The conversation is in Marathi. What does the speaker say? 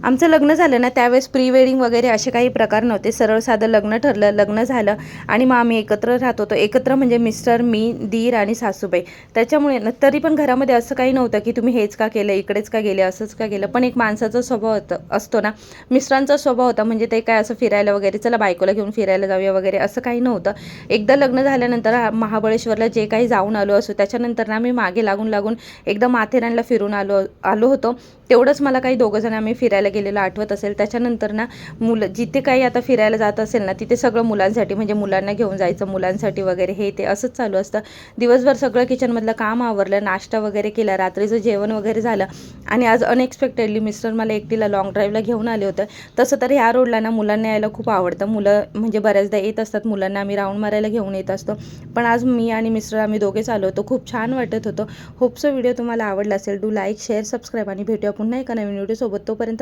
आमचं लग्न झालं ना त्यावेळेस प्री वेडिंग वगैरे असे काही प्रकार नव्हते. सरळ साधं लग्न ठरलं, लग्न झालं आणि मग आम्ही एकत्र राहत होतो. एकत्र म्हणजे मिस्टर, मी, दीर आणि सासूबाई. त्याच्यामुळे ना तरी पण घरामध्ये असं काही नव्हतं की तुम्ही हेच का केलं, इकडेच का गेले, असंच का केलं. पण एक माणसाचा स्वभाव असतो ना, मिस्टरांचा स्वभाव होता म्हणजे ते काय असं फिरायला वगैरे, चला बायकोला घेऊन फिरायला जाऊया वगैरे असं काही नव्हतं. एकदा लग्न झाल्यानंतर महाबळेश्वरला जे काही जाऊन आलो असो, त्याच्यानंतर ना आम्ही मागे लागून लागून एकदा माथेरानला फिरून आलो आलो होतो. तेवढंच मला काही दोघंजण आम्ही फिरायला गेलेलं आठवत असेल. त्याच्यानंतर ना मुलं जिथे काही आता फिरायला जात असेल ना, तिथे सगळं मुलांसाठी म्हणजे मुलांना घेऊन जायचं, मुलांसाठी वगैरे हे ते असंच चालू असतं. दिवसभर सगळं किचनमधलं काम आवरलं, नाश्ता वगैरे केला, रात्रीचं जेवण वगैरे झालं आणि आज अनएक्सपेक्टेडली मिस्टर मला एकटीला लाँग ड्राईव्हला घेऊन आले होते. तसं तर ह्या रोडला ना मुलांना यायला खूप आवडतं. मुलं म्हणजे बऱ्याचदा येत असतात, मुलांना आम्ही राऊंड मारायला घेऊन येत असतो. पण आज मी आणि मिस्टर आम्ही दोघेच आलो होतो. खूप छान वाटत होतं. होपचं व्हिडिओ तुम्हाला आवडला असेल. डू लाईक, शेअर, सबस्क्राईब आणि भेटूया पुन्हा एका नवीन व्हिडिओसोबत. तोपर्यंत